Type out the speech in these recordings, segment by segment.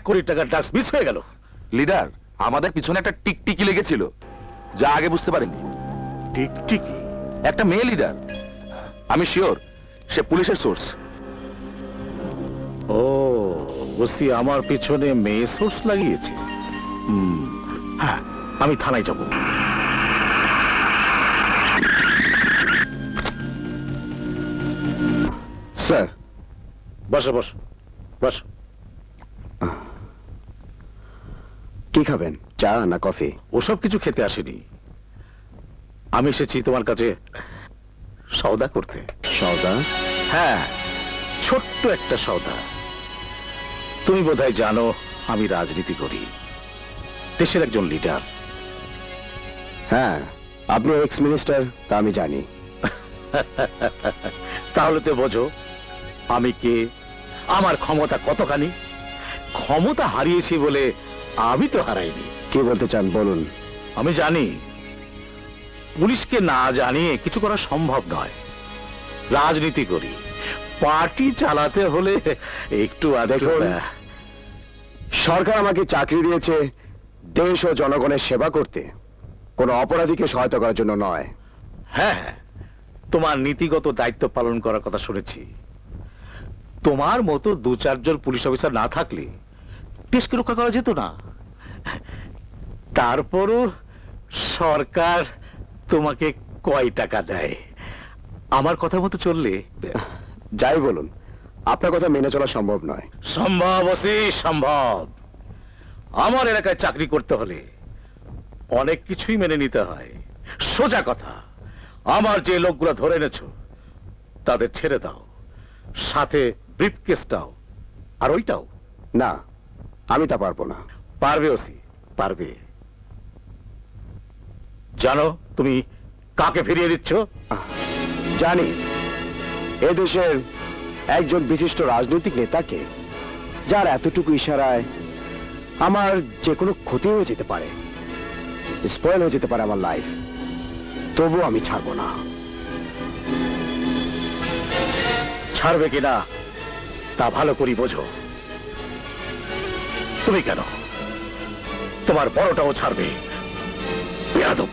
কোটি টাকার drugs miss হয়ে গেল। লিডার, আমাদের পিছনে একটা টিকটিকি লেগেছিল, যা আগে বুঝতে পারিনি। টিকটিকি? একটা মেয়ে লিডার, আমি শিওর সে পুলিশের সোর্স। ও, ওসি আমার পিছনে মেয়ে সোর্স লাগিয়েছে। হ্যাঁ, আমি থানায় যাব। স্যার। বসো বসো বসো। কি খাবেন, চা না কফি? ওসব কিছু খেতে আসেনি, আমি এসেছি তোমার কাছে সওদা করতে। সওদা? হ্যাঁ, ছোট্ট একটা সওদা। তুমি বোধহয় জানো আমি রাজনীতি করি, দেশের একজন লিডার। হ্যাঁ, আপনি এক্স মিনিস্টার, তা আমি জানি। তাহলে তো বোঝো আমি কে, আমার ক্ষমতা কতখানি। ক্ষমতা হারিয়েছি বলে আমি তো হারাইনি। কি বলতে চান বলুন। আমি জানি পুলিশকে না জানিয়ে কিছু করা সম্ভব নয়। রাজনীতি করি, পার্টি চালাতে হলে একটু দেখুন, সরকার আমাকে চাকরি দিয়েছে দেশ ও জনগণের সেবা করতে, কোন অপরাধীকে সহায়তা করার জন্য নয়। হ্যাঁ, তোমার নীতিগত দায়িত্ব পালন করার কথা শুনেছি। তোমার মতো দু চারজন পুলিশ অফিসার না থাকলে দেশকে রক্ষা করা যেত না। তারপরও সরকার তোমাকে কয় টাকা দেয়? আমার কথা মতো চললে। যাই বলুন, আপনার কথা মেনে চলা সম্ভব নয়। সম্ভব ওসি, সম্ভব। আমার এলাকায় চাকরি করতে হলে অনেক কিছুই মেনে নিতে হয়। সোজা কথা, আমার যে লোকগুলো ধরে এনেছো তাদের ছেড়ে দাও, সাথে ব্রিফকেসটাও, আর ওইটাও। না, আমি তা পারবো না। পারবে ওসি, পারবে। জানো তুমি কাকে ফিরিয়ে দিচ্ছ? জানি, এদেশের একজন বিশিষ্ট রাজনৈতিক নেতাকে, যার এতটুকু ইশারায় আমার যে কোনো ক্ষতি হয়ে যেতে পারে, স্পয়েল হয়ে যেতে পারে আমার লাইফ, তবু আমি ছাড়বো না। ছাড়বে কিনা তা ভালো করে বোঝো। তুমি কেন, তোমার বড়টাও ছাড়বে। বেয়াদব!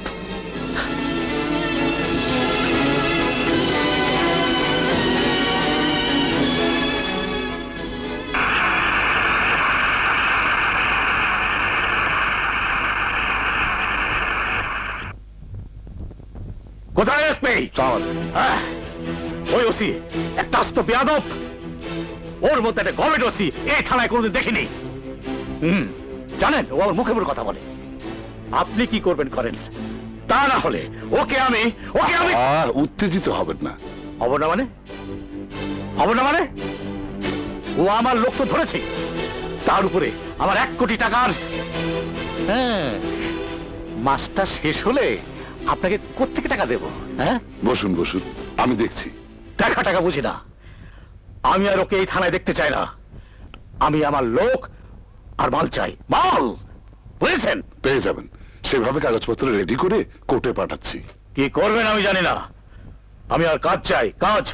কোথায় এসপি? ওই ওসি একটা আস্ত বেয়াদব। ওর মধ্যে একটা গভর্নমেন্ট ওসি এই থানায় কোনোদিন দেখিনি। জানেন, ও আমার মুখে মুখে কথা বলে। আপনি কি করবেন করেন, তা না হলে ওকে আমি উত্তেজিত হবেন না। হব না মানে? হব না মানে? ও আমার লোক তো ধরেছে, তার উপরে আমার 1 কোটি টাকার। হ্যাঁ, মাসটা শেষ হলে আপনাকে কোত্থেকে টাকা দেব? হ্যাঁ, বসুন বসুন, আমি দেখছি। দেখা টাকা বুঝি না, আমি আর ওকে এই থানায় দেখতে চাই না। আমি আমার লোক আর মাল চাই, মাল। বুঝেছেন? পেয়ে যাবেন, সেভাবে কাগজপত্র রেডি করে কোর্টে পাঠাচ্ছি। কি করবেন আমি জানি না, আমি আর কাজ চাই, কাজ।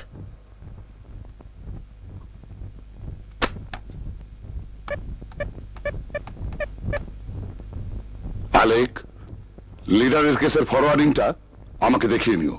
আলেক, লিডারের কেসের ফরওয়ার্ডিংটা আমাকে দেখিয়ে নিও।